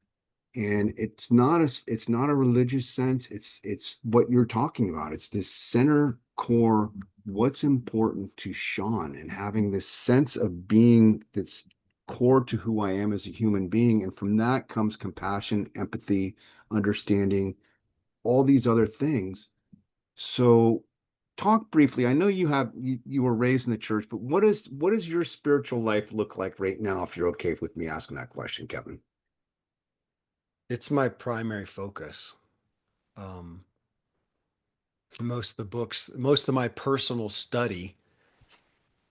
And it's not a religious sense. It's what you're talking about. It's this center core, what's important to Sean and having this sense of being that's core to who I am as a human being. And from that comes compassion, empathy, understanding, all these other things. So talk briefly. I know you were raised in the church, but what does your spiritual life look like right now, if you're okay with me asking that question, Kevin? It's my primary focus. Um, most of the books, most of my personal study.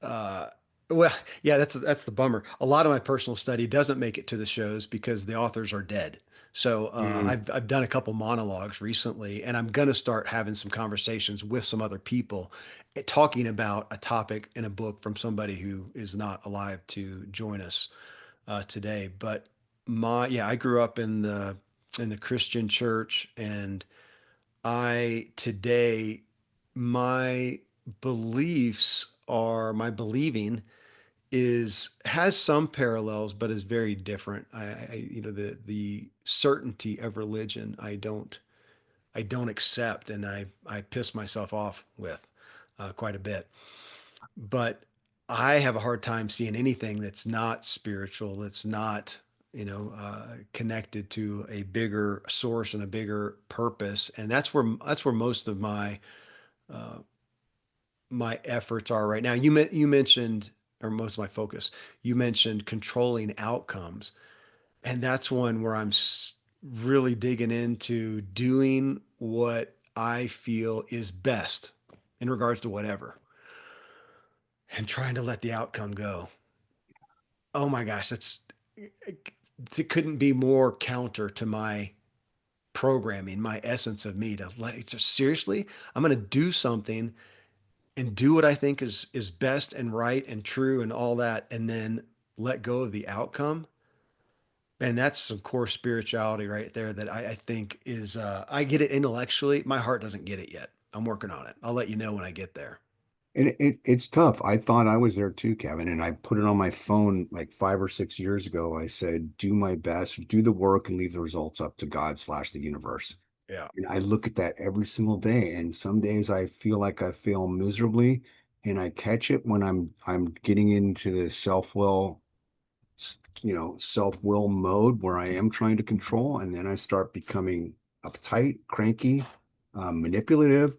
Uh, well, yeah, that's the bummer. A lot of my personal study doesn't make it to the shows because the authors are dead. So Mm, I've done a couple monologues recently, and I'm gonna start having some conversations with some other people, talking about a topic in a book from somebody who is not alive to join us today. But I grew up in the Christian church, and I today my my believing is has some parallels, but is very different. The certainty of religion I don't accept, and I piss myself off with quite a bit. But I have a hard time seeing anything that's not spiritual, that's not connected to a bigger source and a bigger purpose, and that's where most of uh, my efforts are right now. You mentioned, or most of my focus, you mentioned controlling outcomes, and that's one where really digging into doing what I feel is best in regards to whatever, and trying to let the outcome go. Oh my gosh, it couldn't be more counter to my programming, my essence of me to let it just seriously. I'm going to do something and do what I think is best and right and true and all that, and then let go of the outcome. And that's some core spirituality right there that I think is I get it intellectually. My heart doesn't get it yet. I'm working on it. I'll let you know when I get there. and it's tough. I thought I was there too, Kevin, and I put it on my phone like 5 or 6 years ago. I said, do my best, do the work, and leave the results up to God/the universe. Yeah. And I look at that every single day. And some days I feel like I fail miserably, and I catch it when I'm getting into the self-will mode where I am trying to control, and then I start becoming uptight, cranky, manipulative,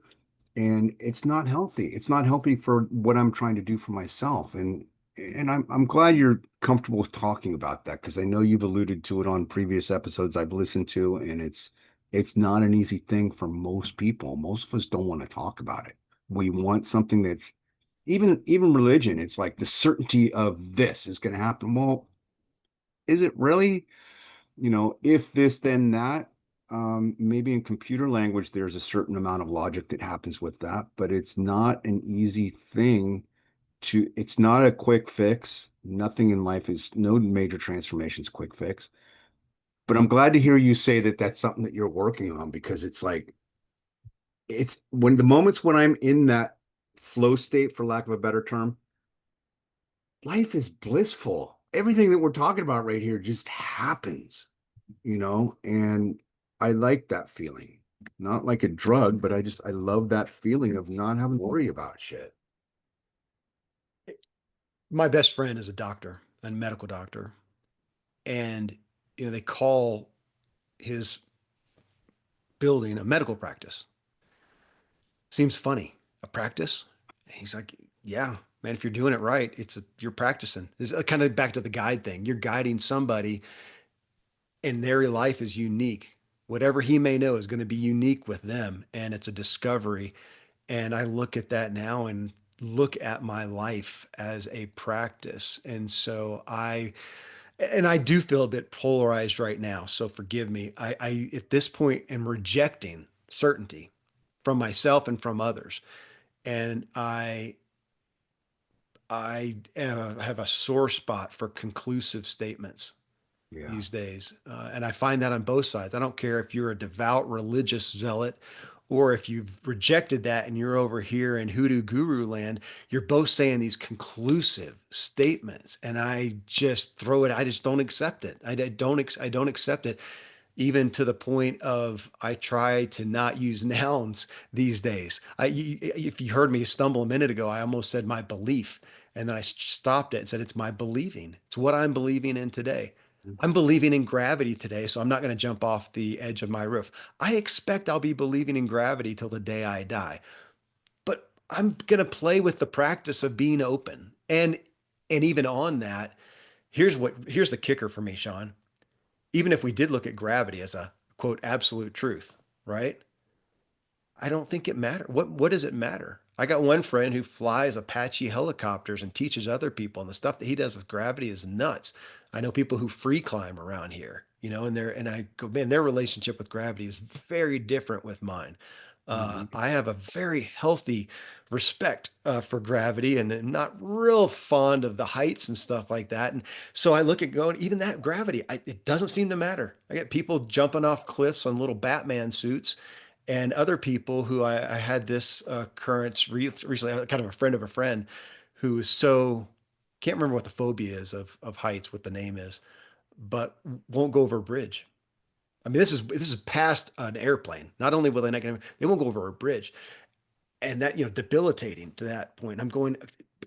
and it's not healthy. It's not healthy for what I'm trying to do for myself. And I'm glad you're comfortable talking about that because I know you've alluded to it on previous episodes I've listened to, and it's not an easy thing for most people. Most of us don't want to talk about it. We want something that's even religion. It's like the certainty of this is going to happen. Well, is it really? If this, then that. Maybe in computer language, there's a certain amount of logic that happens with that, but it's not an easy thing to, it's not a quick fix. Nothing in life is, no major transformations quick fix. But I'm glad to hear you say that that's something that you're working on, because it's like, it's when the moments when I'm in that flow state, for lack of a better term, life is blissful. Everything that we're talking about right here just happens, and I like that feeling. Not like a drug, but I love that feeling of not having to worry about shit. My best friend is a doctor, a medical doctor, and they call his building a medical practice. Seems funny, a practice. He's like, yeah, man, if you're doing it right, you're practicing. This is kind of back to the guide thing. You're guiding somebody, and their life is unique. Whatever he may know is going to be unique with them, and it's a discovery. And I look at that now and look at my life as a practice. And I do feel a bit polarized right now. So forgive me. I at this point am rejecting certainty from myself and from others. And I have a sore spot for conclusive statements Yeah. these days. And I find that on both sides. I don't care if you're a devout religious zealot or if you've rejected that and you're over here in hoodoo guru land, you're both saying these conclusive statements. And I just throw it, I just don't accept it. I don't accept it, even to the point of I try to not use nouns these days. If you heard me stumble a minute ago, I almost said my belief. And then I stopped it and said, it's my believing. It's what I'm believing in today. I'm believing in gravity today, so I'm not going to jump off the edge of my roof. I expect I'll be believing in gravity till the day I die. But I'm going to play with the practice of being open. And even on that, here's the kicker for me, Sean. Even if we did look at gravity as a quote absolute truth, right? I don't think it matters. What does it matter? I got one friend who flies Apache helicopters and teaches other people, and the stuff that he does with gravity is nuts. I know people who free climb around here, and I go, man, their relationship with gravity is very different with mine. Mhm. I have a very healthy respect for gravity and not real fond of the heights and stuff like that. And so I look at going, even that gravity, it doesn't seem to matter. I get people jumping off cliffs on little Batman suits and other people who I had this occurrence recently, kind of a friend of a friend who is so, can't remember what the phobia is of heights, what the name is, but won't go over a bridge. I mean, this is past an airplane. Not only will they not get, they won't go over a bridge, and that debilitating to that point. I'm going,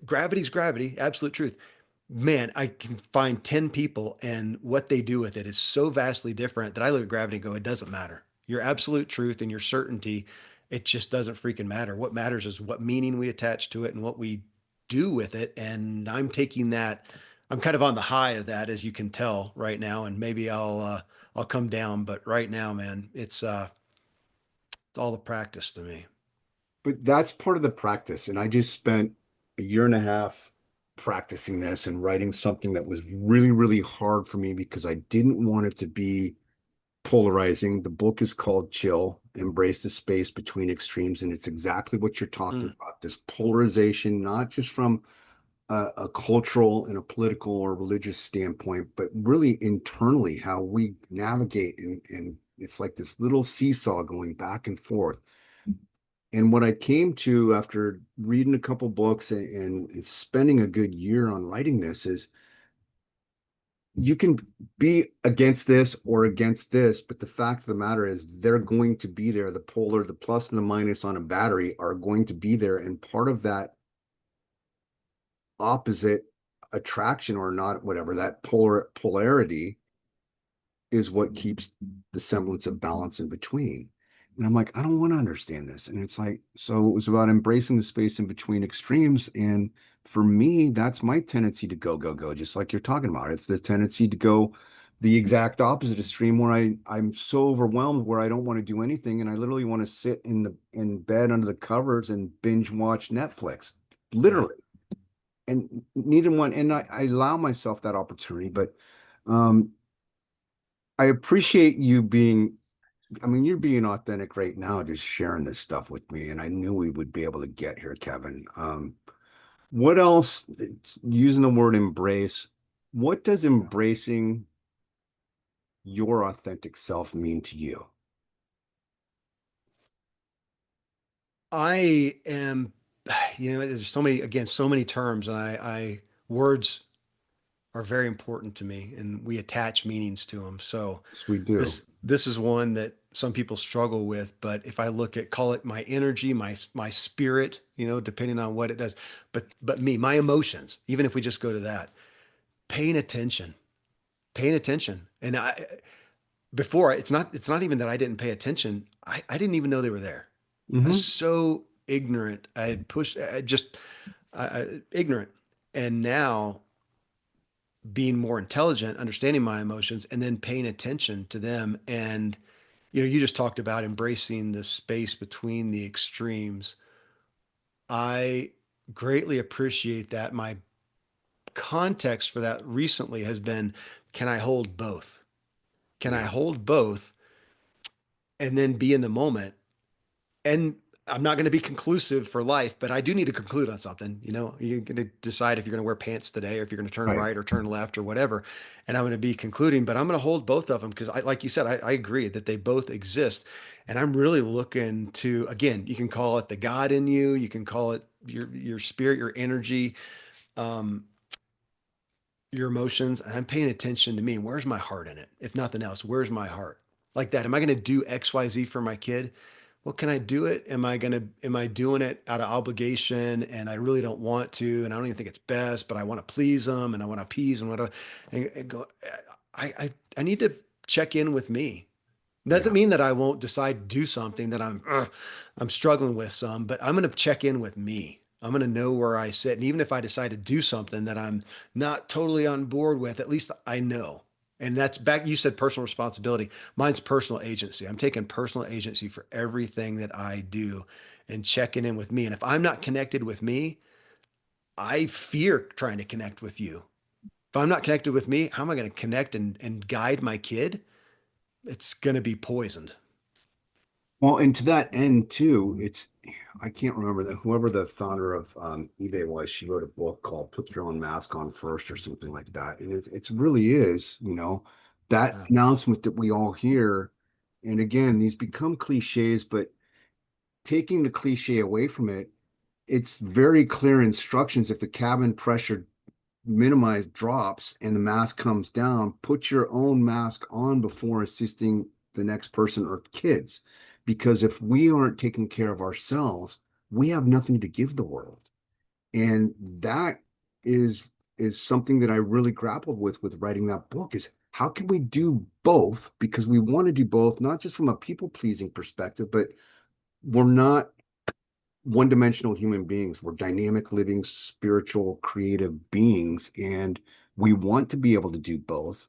gravity's gravity, absolute truth. Man, I can find 10 people and what they do with it is so vastly different that I look at gravity and go, it doesn't matter. Your absolute truth and your certainty, it just doesn't freaking matter. What matters is what meaning we attach to it and what we do with it. And I'm taking that, I'm kind of on the high of that, as you can tell right now. And maybe I'll come down, but right now, man, it's all the practice to me. But that's part of the practice. And I just spent a year and a half practicing this and writing something that was really, really hard for me because I didn't want it to be polarizing. The book is called Chill, Embrace the Space Between Extremes. And it's exactly what you're talking Mm, about, this polarization, not just from a cultural and a political or religious standpoint, but really internally, how we navigate. And it's like this little seesaw going back and forth. And what I came to after reading a couple books and spending a good year on writing this is you can be against this or against this, but the fact of the matter is they're going to be there. The polar, the plus and the minus on a battery are going to be there. And part of that opposite attraction or not, whatever, that polarity is what keeps the semblance of balance in between. And I'm like, I don't want to understand this. And it's like, so it was about embracing the space in between extremes. And for me, that's my tendency to go, go, go, just like you're talking about. It's the tendency to go the exact opposite extreme where I'm so overwhelmed where I don't want to do anything. And I literally want to sit in bed under the covers and binge watch Netflix. yeah. Literally. And neither one, and I allow myself that opportunity, but um I appreciate you being, I mean, you're being authentic right now, just sharing this stuff with me. And I knew we would be able to get here, Kevin. What else, using the word embrace, what does embracing your authentic self mean to you? I am, there's so many, again, so many terms, and words are very important to me, and we attach meanings to them. So Yes, we do. this is one that some people struggle with, but if I look at, call it my energy, my spirit, depending on what it does, but me, my emotions, even if we just go to that, paying attention, paying attention. And before it's not even that I didn't pay attention. I didn't even know they were there. I was Hmm. so ignorant. I had pushed, I just ignorant. And now being more intelligent, understanding my emotions, and then paying attention to them. And, you just talked about embracing the space between the extremes. I greatly appreciate that. My context for that recently has been, can I hold both? Can I Yeah. hold both and then be in the moment? And I'm not going to be conclusive for life, but I do need to conclude on something. You're going to decide if you're going to wear pants today or if you're going to turn Right. right or turn left or whatever. And I'm going to be concluding, but I'm going to hold both of them because like you said, I agree that they both exist. And I'm really looking to, again, you can call it the God in you, you can call it your spirit, your energy, um, your emotions, and I'm paying attention to me. Where's my heart in it? If nothing else, where's my heart? Like that. Am I going to do XYZ for my kid? Well, can I do it? Am I doing it out of obligation and I really don't want to, and I don't even think it's best, but I want to please them and I want to appease and whatever. And go, I need to check in with me. Doesn't Yeah. mean that I won't decide to do something that I'm struggling with some, but I'm going to check in with me. I'm going to know where I sit. And even if I decide to do something that I'm not totally on board with, at least I know. And that's back, you said personal responsibility. Mine's personal agency. I'm taking personal agency for everything that I do and checking in with me. And if I'm not connected with me, I fear trying to connect with you. If I'm not connected with me, how am I going to connect and guide my kid? It's going to be poisoned. Well, and to that end too, I can't remember that whoever the founder of eBay was, she wrote a book called Put Your Own Mask On First or something like that. And it really is, that Yeah. announcement that we all hear. And again, these become cliches, but taking the cliche away from it, it's very clear instructions. If the cabin pressure minimize drops and the mask comes down, put your own mask on before assisting the next person or kids. Because if we aren't taking care of ourselves, we have nothing to give the world. And that is is something that I really grappled with writing that book is how can we do both? Because we want to do both, not just from a people pleasing perspective, but we're not one-dimensional human beings. We're dynamic, living, spiritual, creative beings, and we want to be able to do both.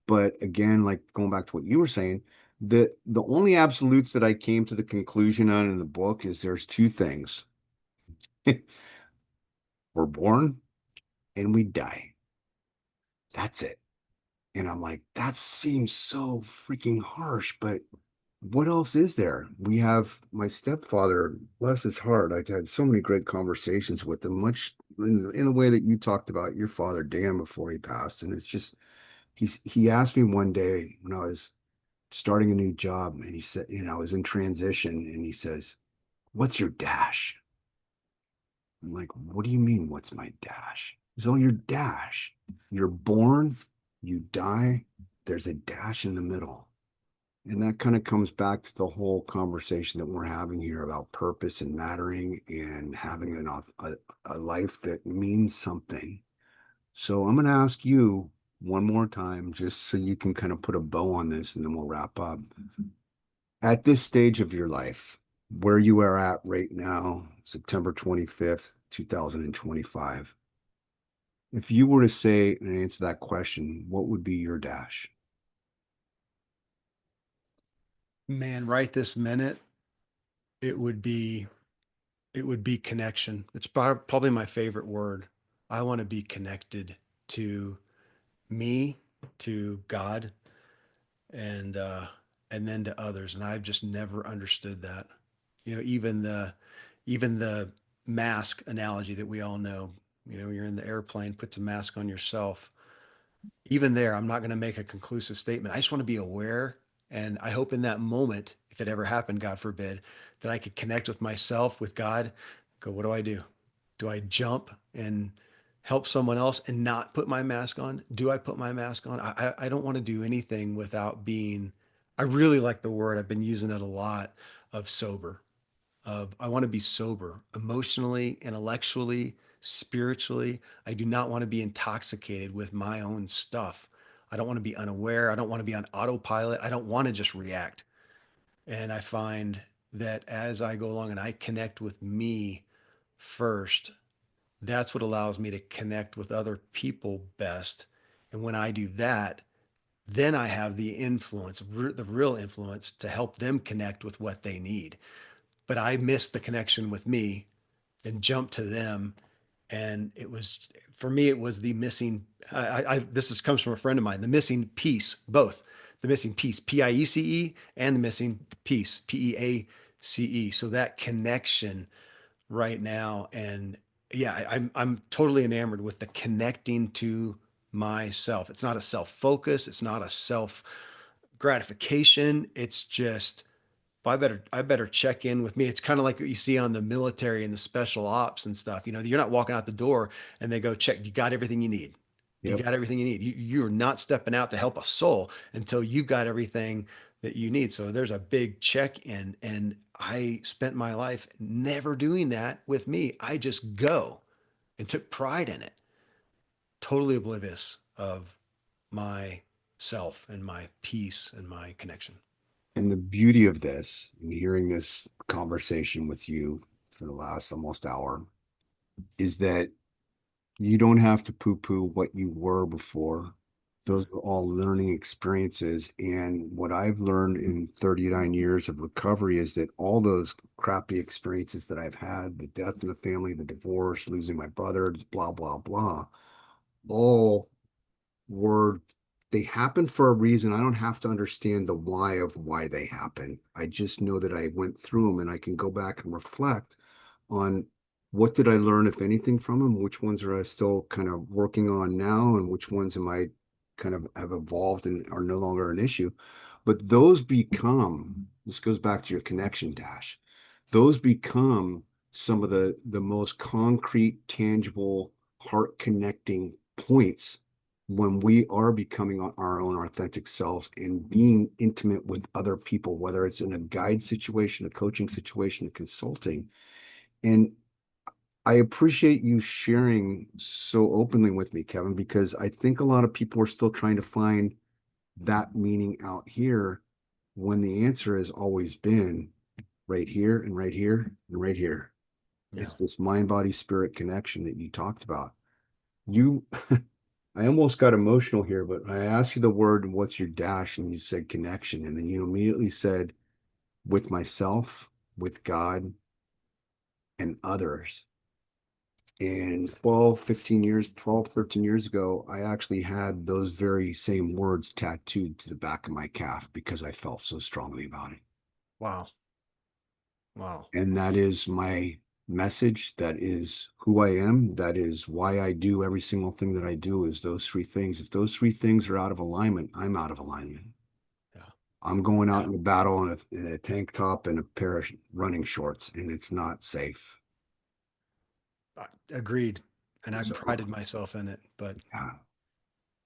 But again, like going back to what you were saying, the only absolutes that I came to the conclusion on in the book is there's two things. We're born and we die. That's it. And I'm like, that seems so freaking harsh, but what else is there? We have my stepfather, bless his heart. I had so many great conversations with him, much in a way that you talked about your father, Dan, before he passed. And it's just, he asked me one day when I was starting a new job, and he said, I was in transition, and he says, "What's your dash?" I'm like, "What do you mean, what's my dash?" He's, "Oh, your dash. You're born, you die, there's a dash in the middle." And that kind of comes back to the whole conversation that we're having here about purpose and mattering and having a life that means something. So I'm going to ask you one more time, just so you can kind of put a bow on this and then we'll wrap up. At this stage of your life, where you are at right now, September 25th, 2025, if you were to say and answer that question, what would be your dash? Man, right this minute, it would be it would be connection. It's probably my favorite word. I want to be connected to me, to God, and uh and then to others. And I've just never understood that. Even the mask analogy that we all know. You're in the airplane, put the mask on yourself. Even there, I'm not going to make a conclusive statement. I just want to be aware. And I hope in that moment, if it ever happened, God forbid, that I could connect with myself, with God, go, what do I do? Do I jump and help someone else and not put my mask on? Do I put my mask on? I don't want to do anything without being, I really like the word, I've been using it a lot, of sober. I want to be sober emotionally, intellectually, spiritually. I do not want to be intoxicated with my own stuff. I don't want to be unaware. I don't want to be on autopilot. I don't want to just react. And I find that as I go along and I connect with me first, that's what allows me to connect with other people best. And when I do that, then I have the influence, the real influence to help them connect with what they need. But I missed the connection with me and jumped to them. And it was, for me, it was the missing, comes from a friend of mine, the missing piece, both the missing piece, PIECE, and the missing piece, PEACE. So that connection right now. And yeah, I'm totally enamored with the connecting to myself. It's not a self focus. It's not a self gratification. It's just, I better check in with me. It's kind of like what you see on the military and the special ops and stuff. You're not walking out the door and they go check, you got everything you need. You Yep. got everything you need. You're not stepping out to help a soul until you've got everything that you need. So there's a big check in. And I spent my life never doing that with me. I just go and took pride in it, totally oblivious of my self and my peace and my connection. And the beauty of this, and hearing this conversation with you for the last almost hour, is that you don't have to poo-poo what you were before. Those are all learning experiences. And what I've learned in 39 years of recovery is that all those crappy experiences that I've had, the death in the family, the divorce, losing my brother, blah, blah, blah, all were they happen for a reason. I don't have to understand the why of why they happen. I just know that I went through them and I can go back and reflect on what did I learn, if anything, from them, which ones are I still kind of working on now, and which ones am I kind of have evolved and are no longer an issue. But those become, this goes back to your connection dash. Those become some of the most concrete, tangible, heart connecting points when we are becoming our own authentic selves and being intimate with other people, whether it's in a guide situation, a coaching situation, a consulting. And I appreciate you sharing so openly with me, Kevin, because I think a lot of people are still trying to find that meaning out here when the answer has always been right here and right here and right here. Yeah. It's this mind, body, spirit connection that you talked about. You, I almost got emotional here, but I asked you the word, what's your dash? And you said connection. And then you immediately said, with myself, with God, and others. And 12, 15 years, 12, 13 years ago, I actually had those very same words tattooed to the back of my calf because I felt so strongly about it. Wow. Wow. And that is my message. That is who I am. That is why I do every single thing that I do is those three things. If those three things are out of alignment, I'm out of alignment. Yeah. I'm going out Yeah. in a battle in a tank top and a pair of running shorts, and it's not safe. Agreed. And I So, prided myself in it, but yeah.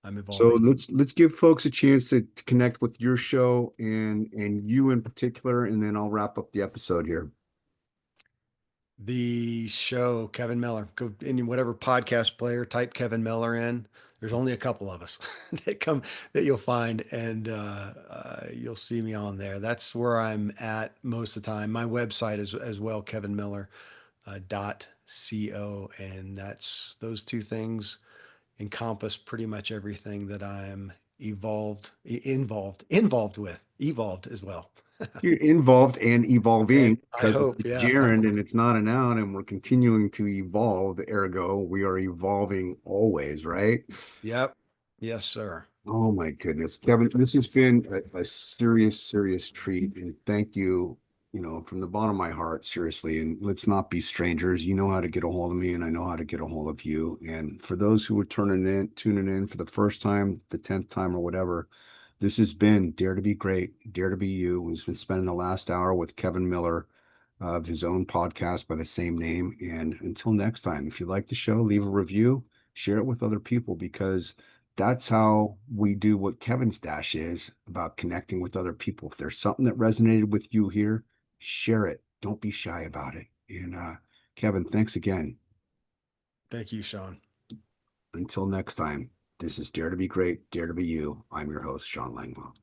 I'm So evolving. let's give folks a chance to connect with your show and you in particular, and then I'll wrap up the episode here. The show, Kevin Miller, go in whatever podcast player, type Kevin Miller in. There's only a couple of us that you'll find, and you'll see me on there. That's where I'm at most of the time. My website is as well, Kevin Miller .co, and that's those two things encompass pretty much everything that I'm involved with, evolved as well. You're involved and And evolving I because it's a hope, yeah, I gerund hope. and it's not a noun, and we're continuing to evolve. Ergo, we are evolving always, right? Yep. Yes, sir. Oh my goodness, Kevin, this has been a serious, serious treat, and thank you. from the bottom of my heart, seriously, and let's not be strangers. You know how to get a hold of me, and I know how to get a hold of you. And for those who are tuning in for the first time, the 10th time, or whatever, this has been Dare to Be Great, Dare to Be You. We've been spending the last hour with Kevin Miller of his own podcast by the same name. And until next time, if you like the show, leave a review, share it with other people, because that's how we do what Kevin's Dash is about connecting with other people. If there's something that resonated with you here, share it. Don't be shy about it. And Kevin, thanks again. Thank you, Sean. Until next time, this is Dare to Be Great, Dare to Be You. I'm your host, Sean Langlow.